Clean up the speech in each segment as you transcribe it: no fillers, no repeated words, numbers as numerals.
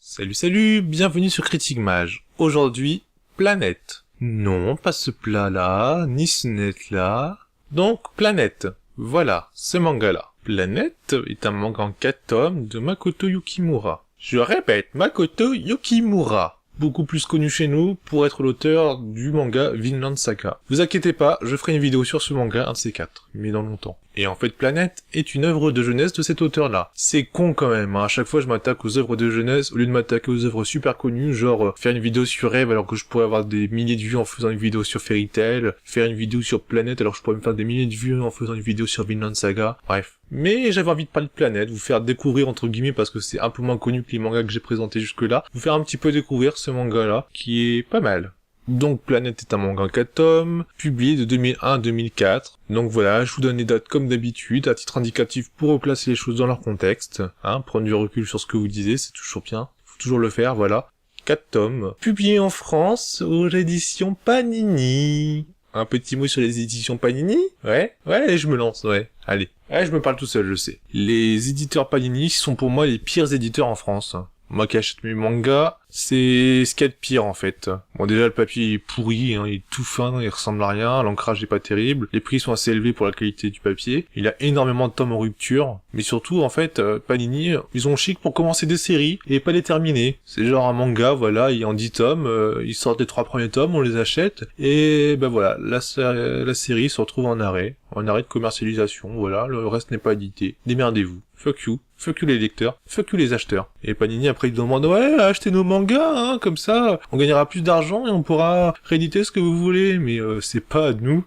Salut, bienvenue sur Critique Mage. Aujourd'hui, Planète. Non, pas ce plat-là, ni ce net-là. Donc, Planète. Voilà, ce manga-là. Planète est un manga en 4 tomes de Makoto Yukimura. Je répète, Makoto Yukimura. Beaucoup plus connu chez nous pour être l'auteur du manga Vinland Saga. Vous inquiétez pas, je ferai une vidéo sur ce manga, un de ces 4, mais dans longtemps. Et en fait, Planète est une œuvre de jeunesse de cet auteur-là. C'est con quand même, hein. À chaque fois je m'attaque aux œuvres de jeunesse, au lieu de m'attaquer aux œuvres super connues, genre faire une vidéo sur Rêve alors que je pourrais avoir des milliers de vues en faisant une vidéo sur Fairy Tail, faire une vidéo sur Planète alors que je pourrais me faire des milliers de vues en faisant une vidéo sur Vinland Saga, bref. Mais j'avais envie de parler de Planète, vous faire découvrir entre guillemets parce que c'est un peu moins connu que les mangas que j'ai présentés jusque-là, vous faire un petit peu découvrir ce manga-là, qui est pas mal. Donc Planète est un manga en 4 tomes, publié de 2001 à 2004. Donc voilà, je vous donne les dates comme d'habitude, à titre indicatif pour replacer les choses dans leur contexte, hein, prendre du recul sur ce que vous disiez, c'est toujours bien, faut toujours le faire, voilà. 4 tomes, publié en France aux éditions Panini. Un petit mot sur les éditions Panini? Ouais, je me lance, ouais, allez. Ouais, je me parle tout seul, je sais. Les éditeurs Panini sont pour moi les pires éditeurs en France. Moi qui achète mes mangas, c'est ce qu'il y a de pire en fait. Bon déjà le papier est pourri, hein, il est tout fin, il ressemble à rien, l'ancrage est pas terrible, les prix sont assez élevés pour la qualité du papier, il a énormément de tomes en rupture, mais surtout en fait, Panini, ils ont chic pour commencer des séries et pas les terminer. C'est genre un manga, voilà, il est en 10 tomes, ils sortent les 3 premiers tomes, on les achète, et ben voilà, la série se retrouve en arrêt de commercialisation, voilà, le reste n'est pas édité, démerdez-vous. Fuck you les lecteurs, fuck you les acheteurs. Et Panini après ils demandent ouais, achetez nos mangas, hein, comme ça, on gagnera plus d'argent et on pourra rééditer ce que vous voulez. Mais c'est pas à nous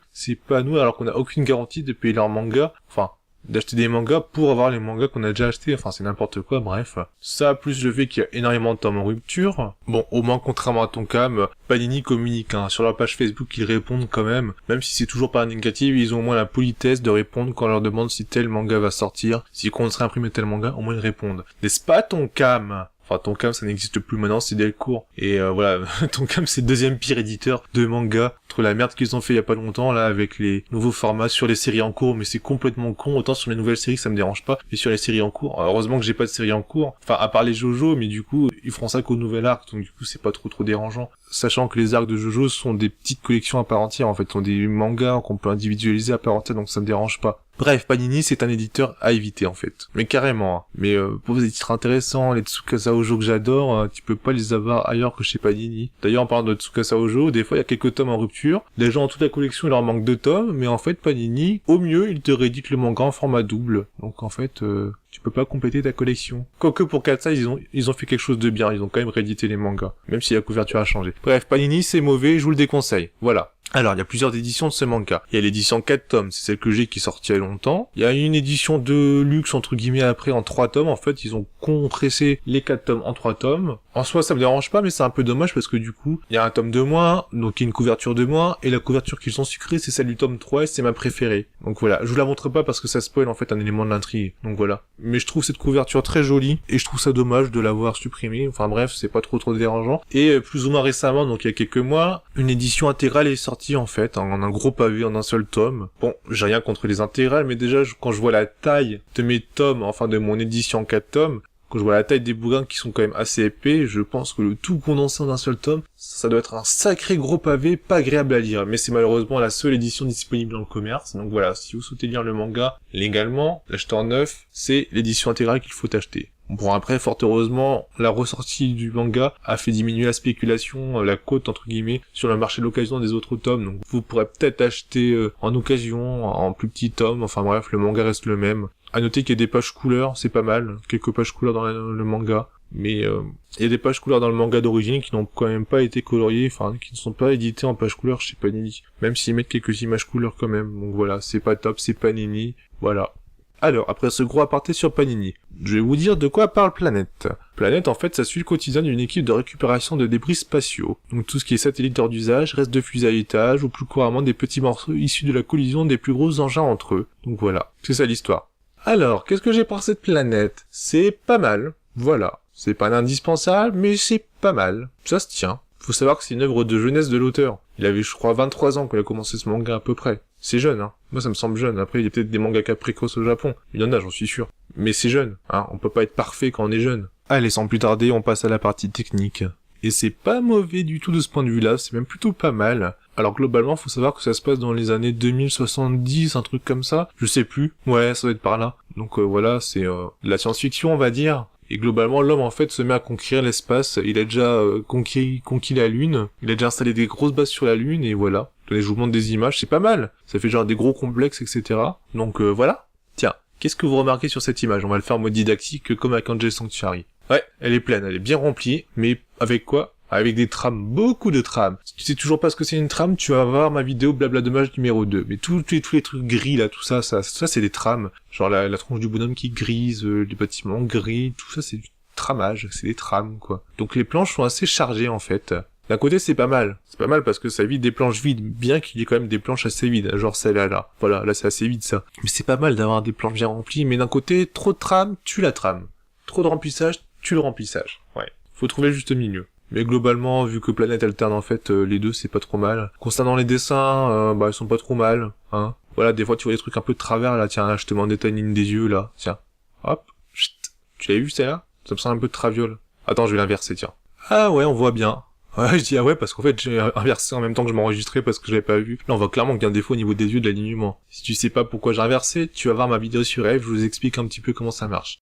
alors qu'on a aucune garantie de payer leurs mangas. Enfin, d'acheter des mangas pour avoir les mangas qu'on a déjà achetés, enfin c'est n'importe quoi, bref. Ça, plus le fait qu'il y a énormément de tomes en rupture, bon, au moins contrairement à Tonkam, Panini communique, hein. Sur leur page Facebook ils répondent quand même si c'est toujours pas négatif, ils ont au moins la politesse de répondre quand on leur demande si tel manga va sortir, s'ils comptent réimprimer tel manga, au moins ils répondent. N'est-ce pas Tonkam? Enfin, Tonkam, ça n'existe plus maintenant, c'est Delcourt. Et voilà, Tonkam, c'est le deuxième pire éditeur de manga. Entre la merde qu'ils ont fait il y a pas longtemps, là, avec les nouveaux formats sur les séries en cours, mais c'est complètement con. Autant sur les nouvelles séries, ça me dérange pas, mais sur les séries en cours, heureusement que j'ai pas de séries en cours. Enfin, à part les JoJo, mais du coup, ils feront ça qu'au nouvel arc, donc du coup, c'est pas trop dérangeant. Sachant que les arcs de JoJo sont des petites collections à part entière, en fait, sont des mangas qu'on peut individualiser à part entière, donc ça me dérange pas. Bref, Panini, c'est un éditeur à éviter, en fait. Mais carrément, hein. Mais pour des titres intéressants, les Tsukasa Ojo que j'adore, tu peux pas les avoir ailleurs que chez Panini. D'ailleurs, en parlant de Tsukasa Ojo, des fois, il y a quelques tomes en rupture. Les gens ont toute la collection, il leur manque 2 tomes, mais en fait, Panini, au mieux, il te réédite le manga en format double. Donc, en fait, tu peux pas compléter ta collection. Quoique pour Katsai, ils ont fait quelque chose de bien, ils ont quand même réédité les mangas. Même si la couverture a changé. Bref, Panini, c'est mauvais, je vous le déconseille. Voilà. Alors, il y a plusieurs éditions de ce manga. Il y a l'édition 4 tomes, c'est celle que j'ai qui est sortie il y a longtemps. Il y a une édition de luxe, entre guillemets, après, en 3 tomes. En fait, ils ont compressé les 4 tomes en 3 tomes. En soi, ça me dérange pas, mais c'est un peu dommage parce que du coup, il y a un tome de moins, donc il y a une couverture de moins, et la couverture qu'ils ont sucrée, c'est celle du tome 3, et c'est ma préférée. Donc voilà, je vous la montre pas parce que ça spoil, en fait, un élément de l'intrigue. Donc voilà. Mais je trouve cette couverture très jolie, et je trouve ça dommage de l'avoir supprimée. Enfin bref, c'est pas trop dérangeant. Et plus ou moins récemment, donc il y a quelques mois, une édition intégrale est sortie, en fait, en un gros pavé, en un seul tome. Bon, j'ai rien contre les intégrales, mais déjà, quand je vois la taille de mes tomes, enfin de mon édition en 4 tomes, quand je vois la taille des bouquins qui sont quand même assez épais, je pense que le tout condensé en un seul tome, ça doit être un sacré gros pavé, pas agréable à lire. Mais c'est malheureusement la seule édition disponible dans le commerce. Donc voilà, si vous souhaitez lire le manga légalement, l'acheter en neuf, c'est l'édition intégrale qu'il faut acheter. Bon après, fort heureusement, la ressortie du manga a fait diminuer la spéculation, la cote entre guillemets, sur le marché de l'occasion des autres tomes. Donc vous pourrez peut-être acheter en occasion, en plus petit tome, enfin bref, le manga reste le même. À noter qu'il y a des pages couleurs, c'est pas mal, quelques pages couleurs dans le manga. Mais il y a des pages couleurs dans le manga d'origine qui n'ont quand même pas été coloriées, enfin qui ne sont pas éditées en pages couleurs chez Panini. Même s'ils mettent quelques images couleurs quand même. Donc voilà, c'est pas top, c'est Panini, voilà. Alors, après ce gros aparté sur Panini, je vais vous dire de quoi parle Planète. Planète, en fait, ça suit le quotidien d'une équipe de récupération de débris spatiaux. Donc tout ce qui est satellite hors d'usage, reste de fusées à étage, ou plus couramment des petits morceaux issus de la collision des plus gros engins entre eux. Donc voilà, c'est ça l'histoire. Alors, qu'est-ce que j'ai pensé de Planète? C'est pas mal, voilà. C'est pas un indispensable, mais c'est pas mal. Ça se tient. Faut savoir que c'est une œuvre de jeunesse de l'auteur. Il avait, je crois, 23 ans quand il a commencé ce manga à peu près. C'est jeune, hein. Moi, ça me semble jeune. Après, il y a peut-être des mangakas précoces au Japon. Il y en a, j'en suis sûr. Mais c'est jeune, hein. On peut pas être parfait quand on est jeune. Allez, sans plus tarder, on passe à la partie technique. Et c'est pas mauvais du tout de ce point de vue-là, c'est même plutôt pas mal. Alors globalement, faut savoir que ça se passe dans les années 2070, un truc comme ça, je sais plus. Ouais, ça doit être par là. Donc voilà, c'est de la science-fiction, on va dire. Et globalement, l'homme en fait se met à conquérir l'espace. Il a déjà conquis la Lune. Il a déjà installé des grosses bases sur la Lune et voilà. Je vous montre des images, c'est pas mal. Ça fait genre des gros complexes, etc. Donc voilà. Tiens, qu'est-ce que vous remarquez sur cette image? On va le faire en mode didactique comme avec Angel Sanctuary. Ouais, elle est pleine, elle est bien remplie, mais avec quoi? Avec des trames, beaucoup de trames. Si tu sais toujours pas ce que c'est une trame, tu vas voir ma vidéo blabla dommage numéro 2. Mais tous les trucs gris là, tout ça c'est des trames. Genre la tronche du bonhomme qui grise, les bâtiments gris, tout ça c'est du tramage, c'est des trames quoi. Donc les planches sont assez chargées en fait. D'un côté c'est pas mal. C'est pas mal parce que ça évite des planches vides, bien qu'il y ait quand même des planches assez vides, genre celle-là là. Voilà, là c'est assez vide ça. Mais c'est pas mal d'avoir des planches bien remplies, mais d'un côté, trop de trames, tu la trames. Trop de remplissage, tu le remplissage. Ouais. Faut trouver le juste milieu. Mais globalement, vu que Planète alterne en fait les deux, c'est pas trop mal. Concernant les dessins, ils sont pas trop mal, hein. Voilà, des fois tu vois des trucs un peu de travers là, tiens, là, je te mets en détail une ligne des yeux là, tiens. Hop, chut. Tu l'as vu celle-là? Ça me semble un peu de traviole. Attends, je vais l'inverser, tiens. Ah ouais, on voit bien. Ouais, je dis ah ouais parce qu'en fait j'ai inversé en même temps que je m'enregistrais parce que je l'avais pas vu. Là on voit clairement qu'il y a un défaut au niveau des yeux de l'alignement. Si tu sais pas pourquoi j'ai inversé, tu vas voir ma vidéo sur Eve, je vous explique un petit peu comment ça marche.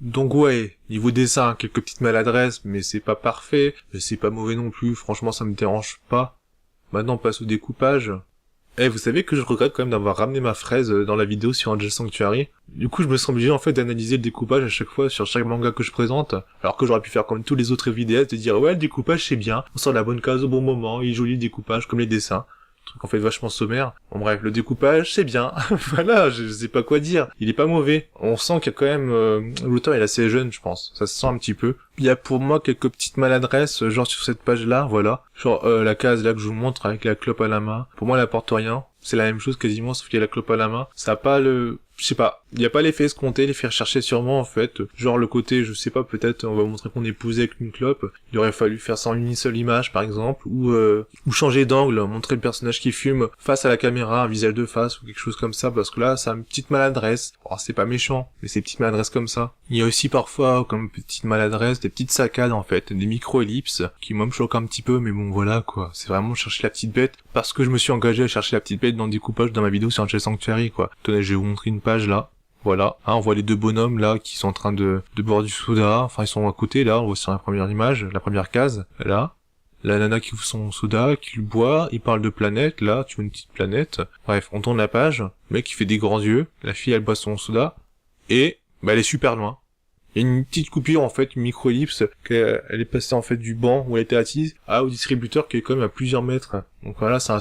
Donc ouais, niveau dessin, quelques petites maladresses, mais c'est pas parfait, mais c'est pas mauvais non plus, franchement ça me dérange pas. Maintenant on passe au découpage. Vous savez que je regrette quand même d'avoir ramené ma fraise dans la vidéo sur Angel Sanctuary. Du coup je me sens obligé en fait d'analyser le découpage à chaque fois sur chaque manga que je présente, alors que j'aurais pu faire comme tous les autres vidéastes, de dire ouais le découpage c'est bien, on sort la bonne case au bon moment, il est joli le découpage comme les dessins. Truc en fait vachement sommaire. Bon bref, le découpage c'est bien. Voilà, je sais pas quoi dire. Il est pas mauvais. On sent qu'il y a quand même l'auteur est assez jeune, je pense. Ça se sent un petit peu. Il y a pour moi quelques petites maladresses, genre sur cette page là, voilà. Genre la case là que je vous montre avec la clope à la main. Pour moi elle apporte rien. C'est la même chose quasiment, sauf qu'il y a la clope à la main. Ça a pas le... Je sais pas. Il y a pas l'effet escompté, l'effet recherché sûrement, en fait. Genre le côté, je sais pas, peut-être on va montrer qu'on est posé avec une clope. Il aurait fallu faire ça en une seule image, par exemple. Ou changer d'angle, montrer le personnage qui fume face à la caméra, un visage de face, ou quelque chose comme ça, parce que là, ça a une petite maladresse. Oh, c'est pas méchant, mais c'est petites maladresses comme ça. Il y a aussi parfois, comme petite maladresse, des petites saccades, en fait. Des micro-ellipses, qui moi me choquent un petit peu, mais bon, voilà, quoi. C'est vraiment chercher la petite bête, parce que je me suis engagé à chercher la petite bête dans le découpage dans ma vidéo sur Angel Sanctuary, quoi. Tenez, je vais vous montrer une page, là. Voilà, on voit les deux bonhommes là qui sont en train de boire du soda, enfin ils sont à côté là, on voit sur la première image, la première case, là. La nana qui ouvre son soda, qui le boit, il parle de planète, là, tu vois une petite planète. Bref, on tourne la page, le mec il fait des grands yeux, la fille elle boit son soda, et elle est super loin. Il y a une petite coupure en fait, une micro-ellipse, elle est passée en fait du banc où elle était assise au distributeur qui est quand même à plusieurs mètres. Donc voilà, c'est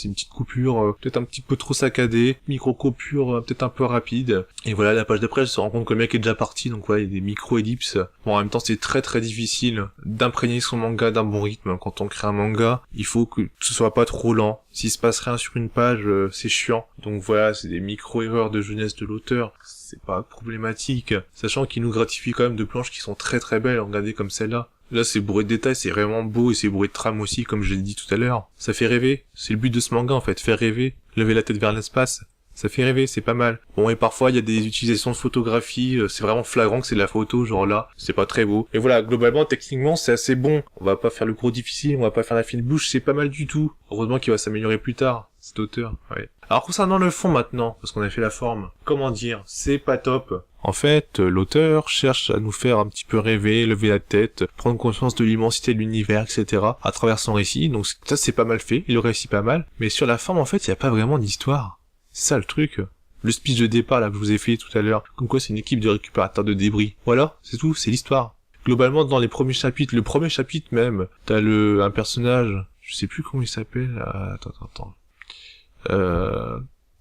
une petite coupure, peut-être un petit peu trop saccadée, micro-coupure peut-être un peu rapide. Et voilà, la page d'après, elle se rend compte que le mec est déjà parti, donc voilà, il y a des micro-ellipses. Bon, en même temps, c'est très très difficile d'imprégner son manga d'un bon rythme. Quand on crée un manga, il faut que ce soit pas trop lent. S'il se passe rien sur une page, c'est chiant. Donc voilà, c'est des micro-erreurs de jeunesse de l'auteur. C'est pas problématique, sachant qu'il nous gratifie quand même de planches qui sont très très belles, regardez comme celle-là. Là c'est bourré de détails, c'est vraiment beau et c'est bourré de trame aussi, comme je l'ai dit tout à l'heure. Ça fait rêver, c'est le but de ce manga en fait, faire rêver, lever la tête vers l'espace. Ça fait rêver, c'est pas mal. Bon, et parfois il y a des utilisations de photographie, c'est vraiment flagrant que c'est de la photo, genre là, c'est pas très beau. Et voilà, globalement, techniquement, c'est assez bon. On va pas faire le gros difficile, on va pas faire la fine bouche, c'est pas mal du tout. Heureusement qu'il va s'améliorer plus tard, cet auteur, ouais. Alors concernant le fond maintenant, parce qu'on a fait la forme, comment dire, c'est pas top. En fait, l'auteur cherche à nous faire un petit peu rêver, lever la tête, prendre conscience de l'immensité de l'univers, etc. à travers son récit, donc ça c'est pas mal fait, il le réussit pas mal. Mais sur la forme, en fait, il y a pas vraiment d'histoire. C'est ça le truc. Le speech de départ là que je vous ai fait tout à l'heure, comme quoi c'est une équipe de récupérateurs de débris. Voilà, c'est tout, c'est l'histoire. Globalement, dans les premiers chapitres, le premier chapitre même, t'as un personnage, je sais plus comment il s'appelle, attends.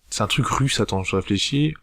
C'est un truc russe, attends, je réfléchis.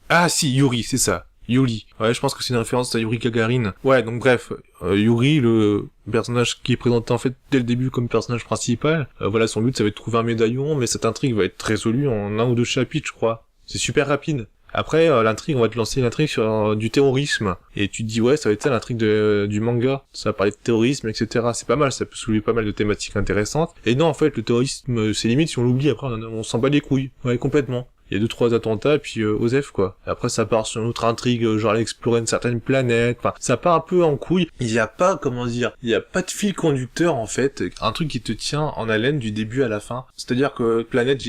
Ah si, Yuri, c'est ça. Yuri. Ouais, je pense que c'est une référence à Yuri Gagarin. Ouais, donc bref, Yuri, le personnage qui est présenté en fait dès le début comme personnage principal, voilà, son but ça va être de trouver un médaillon, mais cette intrigue va être résolue en 1 ou 2 chapitres, je crois. C'est super rapide. Après, l'intrigue, on va te lancer une intrigue sur du terrorisme. Et tu te dis, ouais, ça va être ça l'intrigue du manga. Ça va parler de terrorisme, etc. C'est pas mal, ça peut soulever pas mal de thématiques intéressantes. Et non, en fait, le terrorisme, c'est limite, si on l'oublie, après, on s'en bat les couilles. Ouais, complètement. il y a 2-3 attentats, et puis Osef, quoi. Et après, ça part sur une autre intrigue, genre aller explorer une certaine planète, enfin, ça part un peu en couille. Il y a pas, comment dire, il y a pas de fil conducteur, en fait, un truc qui te tient en haleine du début à la fin. C'est-à-dire que Planète,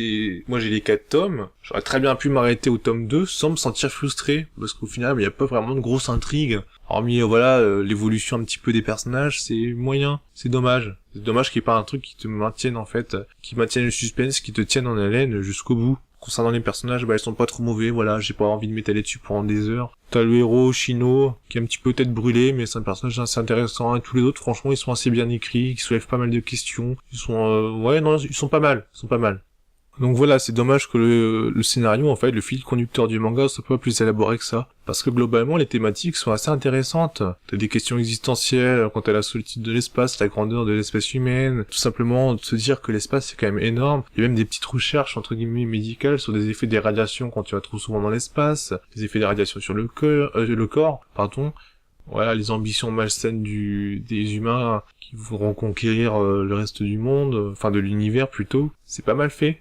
moi j'ai les 4 tomes, j'aurais très bien pu m'arrêter au tome 2 sans me sentir frustré, parce qu'au final, il y a pas vraiment de grosse intrigue. Hormis, voilà, l'évolution un petit peu des personnages, c'est moyen, c'est dommage. C'est dommage qu'il n'y ait pas un truc qui te maintienne, en fait, qui maintienne le suspense, qui te tienne en haleine jusqu'au bout. Concernant les personnages, bah, ils sont pas trop mauvais, voilà, j'ai pas envie de m'étaler dessus pendant des heures. T'as le héros, Shino, qui est un petit peu tête brûlée, mais c'est un personnage assez intéressant, et tous les autres, franchement, ils sont assez bien écrits, ils soulèvent pas mal de questions, ils sont, ouais, non, ils sont pas mal, Donc voilà, c'est dommage que le scénario, en fait, le fil conducteur du manga soit pas plus élaboré que ça. Parce que globalement, les thématiques sont assez intéressantes. T'as des questions existentielles quant à la solitude de l'espace, la grandeur de l'espèce humaine, tout simplement de se dire que l'espace c'est quand même énorme. Il y a même des petites recherches, entre guillemets, médicales sur des effets des radiations quand tu vas trop souvent dans l'espace, des effets des radiations sur le corps, pardon. Voilà, les ambitions malsaines des humains qui voudront conquérir le reste du monde, enfin de l'univers plutôt. C'est pas mal fait.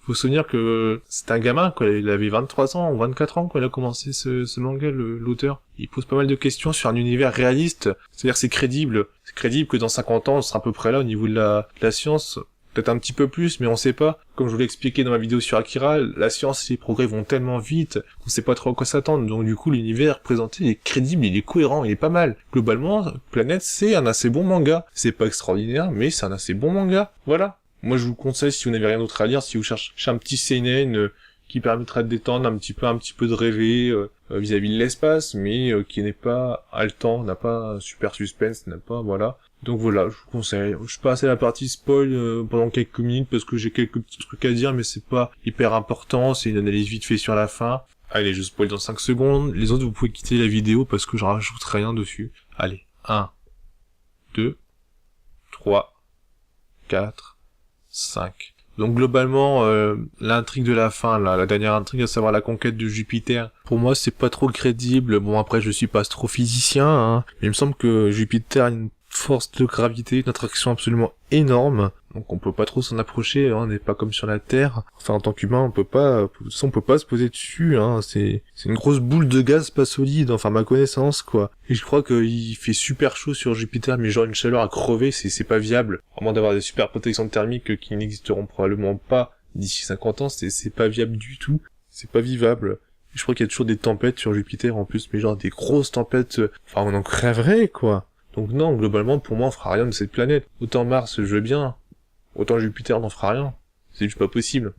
Faut se souvenir que c'est un gamin, quoi. Il avait 23 ans ou 24 ans quand il a commencé ce manga, l'auteur. Il pose pas mal de questions sur un univers réaliste. C'est-à-dire que c'est crédible. C'est crédible que dans 50 ans, on sera à peu près là au niveau de la science. Peut-être un petit peu plus, mais on sait pas. Comme je vous l'ai expliqué dans ma vidéo sur Akira, la science et les progrès vont tellement vite qu'on sait pas trop à quoi s'attendre. Donc du coup, l'univers présenté, il est crédible, il est cohérent, il est pas mal. Globalement, Planète, c'est un assez bon manga. C'est pas extraordinaire, mais c'est un assez bon manga. Voilà. Moi, je vous conseille, si vous n'avez rien d'autre à lire, si vous cherchez un petit seinen qui permettra de détendre un petit peu de rêver vis-à-vis de l'espace, mais qui n'est pas haletant, n'a pas super suspense, n'a pas, voilà. Donc voilà, je vous conseille. Je passe à la partie spoil pendant quelques minutes parce que j'ai quelques petits trucs à dire, mais c'est pas hyper important, c'est une analyse vite fait sur la fin. Allez, je spoil dans 5 secondes. Les autres, vous pouvez quitter la vidéo parce que je rajoute rien dessus. Allez, 1, 2, 3, 4... 5. Donc globalement, l'intrigue de la fin, là, la dernière intrigue, à savoir la conquête de Jupiter, pour moi c'est pas trop crédible. Bon après je suis pas astrophysicien, hein, mais il me semble que Jupiter a une force de gravité, une attraction absolument énorme, donc on peut pas trop s'en approcher, hein, on n'est pas comme sur la Terre. Enfin en tant qu'humain on peut pas se poser dessus, hein, c'est une grosse boule de gaz pas solide, enfin ma connaissance quoi. Et je crois qu'il fait super chaud sur Jupiter, mais genre une chaleur à crever, c'est pas viable. Vraiment d'avoir des super protections thermiques qui n'existeront probablement pas d'ici 50 ans, c'est pas viable du tout, c'est pas vivable. Et je crois qu'il y a toujours des tempêtes sur Jupiter en plus, mais genre des grosses tempêtes, enfin on en crèverait quoi. Donc non, globalement, pour moi, on fera rien de cette planète. Autant Mars, je veux bien. Autant Jupiter n'en fera rien. C'est juste pas possible.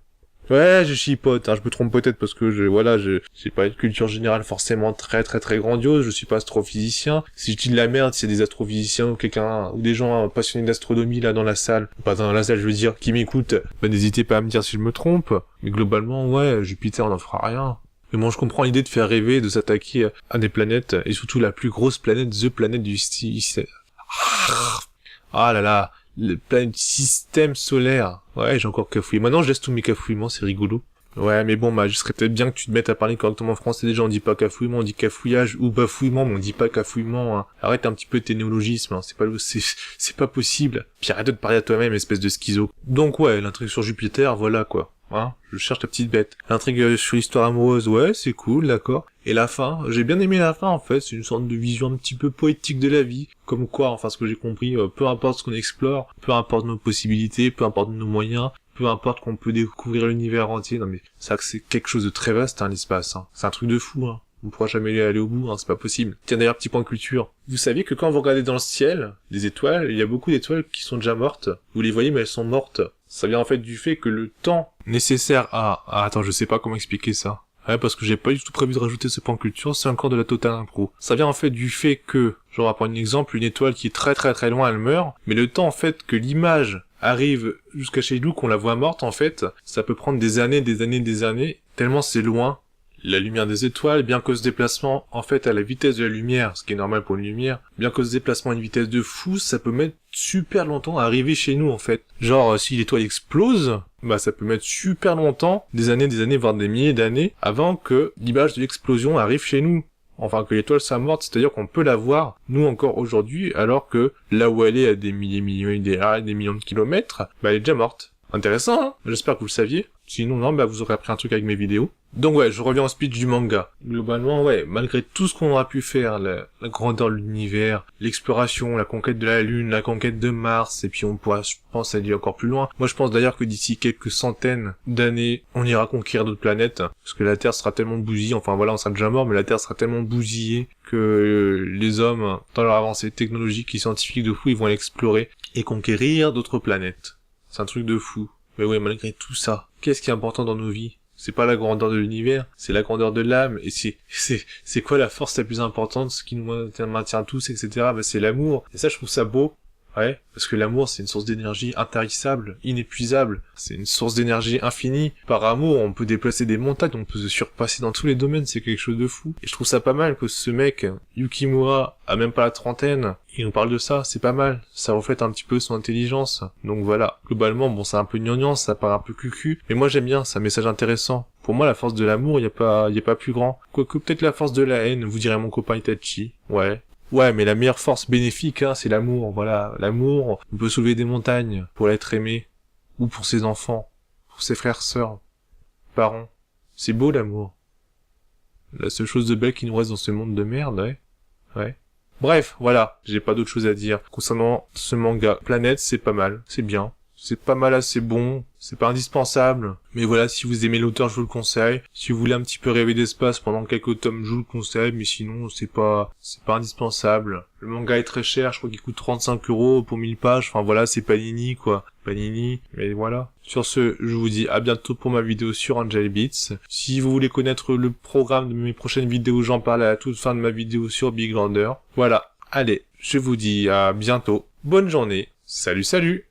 Ouais, je chipote, hein, je me trompe peut-être parce que j'ai pas une culture générale forcément très grandiose, je suis pas astrophysicien. Si je dis de la merde, s'il y a des astrophysiciens ou ou des gens passionnés d'astronomie là dans la salle, pas dans la salle je veux dire, qui m'écoutent, bah n'hésitez pas à me dire si je me trompe. Mais globalement, ouais, Jupiter n'en fera rien. Mais bon, je comprends l'idée de faire rêver, de s'attaquer à des planètes, et surtout la plus grosse planète, The planète du ah là là, le planète du système solaire. Ouais, j'ai encore cafouillé. Maintenant, je laisse tous mes cafouillements, c'est rigolo. Ouais, mais bon, bah, je serais peut-être bien que tu te mettes à parler correctement en français. Déjà, on dit pas cafouillement, on dit cafouillage ou bafouillement, mais on dit pas cafouillement, hein. Arrête un petit peu tes néologismes, hein. C'est pas possible. Puis arrête de te parler à toi-même, espèce de schizo. Donc ouais, l'intrigue sur Jupiter, voilà, quoi. Hein, je cherche la petite bête. L'intrigue sur l'histoire amoureuse, ouais, c'est cool, d'accord. Et la fin, j'ai bien aimé la fin, en fait. C'est une sorte de vision un petit peu poétique de la vie. Comme quoi, enfin, ce que j'ai compris, peu importe ce qu'on explore, peu importe nos possibilités, peu importe nos moyens, peu importe qu'on peut découvrir l'univers entier. Non mais, c'est quelque chose de très vaste, hein, l'espace, hein. C'est un truc de fou, hein. On pourra jamais aller au bout, hein, c'est pas possible. Tiens, d'ailleurs, petit point de culture. Vous saviez que quand vous regardez dans le ciel, des étoiles, il y a beaucoup d'étoiles qui sont déjà mortes. Vous les voyez, mais elles sont mortes. Ça vient en fait du fait que le temps nécessaire attends, je sais pas comment expliquer ça. Ouais, parce que j'ai pas du tout prévu de rajouter ce point de culture, c'est encore de la totale impro. Ça vient en fait du fait que, je vais prendre un exemple, une étoile qui est très loin, elle meurt, mais le temps en fait que l'image arrive jusqu'à chez nous, qu'on la voit morte en fait, ça peut prendre des années, tellement c'est loin. La lumière des étoiles, bien que ce déplacement, en fait, à la vitesse de la lumière, ce qui est normal pour une lumière, bien que ce déplacement à une vitesse de fou, ça peut mettre super longtemps à arriver chez nous, en fait. Genre, si l'étoile explose, bah, ça peut mettre super longtemps, des années, voire des milliers d'années, avant que l'image de l'explosion arrive chez nous. Enfin, que l'étoile soit morte, c'est-à-dire qu'on peut la voir, nous encore aujourd'hui, alors que là où elle est à des millions de kilomètres, bah, elle est déjà morte. Intéressant, hein? J'espère que vous le saviez. Sinon, non, bah vous aurez appris un truc avec mes vidéos. Donc ouais, je reviens au speech du manga. Globalement, ouais, malgré tout ce qu'on aura pu faire, la grandeur de l'univers, l'exploration, la conquête de la Lune, la conquête de Mars, et puis on pourra, je pense, aller encore plus loin. Moi, je pense d'ailleurs que d'ici quelques centaines d'années, on ira conquérir d'autres planètes, parce que la Terre sera tellement bousillée, enfin voilà, on sera déjà mort, mais la Terre sera tellement bousillée que les hommes, dans leur avancée technologique et scientifique de fou, ils vont aller explorer et conquérir d'autres planètes. C'est un truc de fou. Mais ouais, malgré tout ça, qu'est-ce qui est important dans nos vies? C'est pas la grandeur de l'univers, c'est la grandeur de l'âme, et c'est quoi la force la plus importante, ce qui nous maintient tous, etc. Bah, c'est l'amour. Et ça, je trouve ça beau. Ouais, parce que l'amour, c'est une source d'énergie intarissable, inépuisable. C'est une source d'énergie infinie. Par amour, on peut déplacer des montagnes, on peut se surpasser dans tous les domaines, c'est quelque chose de fou. Et je trouve ça pas mal que ce mec, Yukimura, a même pas la trentaine, il nous parle de ça, c'est pas mal. Ça reflète un petit peu son intelligence. Donc voilà. Globalement, bon, c'est un peu gnangnan, ça paraît un peu cucu, mais moi j'aime bien, c'est un message intéressant. Pour moi, la force de l'amour, y a pas plus grand. Quoique peut-être la force de la haine, vous direz mon copain Itachi. Ouais. Ouais, mais la meilleure force bénéfique, hein, c'est l'amour, voilà. L'amour, on peut soulever des montagnes pour l'être aimé, ou pour ses enfants, pour ses frères, sœurs, parents. C'est beau, l'amour. La seule chose de belle qui nous reste dans ce monde de merde, ouais. Ouais. Bref, voilà, j'ai pas d'autre chose à dire. Concernant ce manga, Planète, c'est pas mal, c'est bien. C'est pas mal assez bon, c'est pas indispensable. Mais voilà, si vous aimez l'auteur, je vous le conseille. Si vous voulez un petit peu rêver d'espace pendant quelques tomes, je vous le conseille. Mais sinon, c'est pas indispensable. Le manga est très cher, je crois qu'il coûte 35 € pour 1000 pages. Enfin voilà, c'est Panini, quoi. Panini, mais voilà. Sur ce, je vous dis à bientôt pour ma vidéo sur Angel Beats. Si vous voulez connaître le programme de mes prochaines vidéos, j'en parle à la toute fin de ma vidéo sur Big Lander. Voilà. Allez, je vous dis à bientôt. Bonne journée. Salut, salut!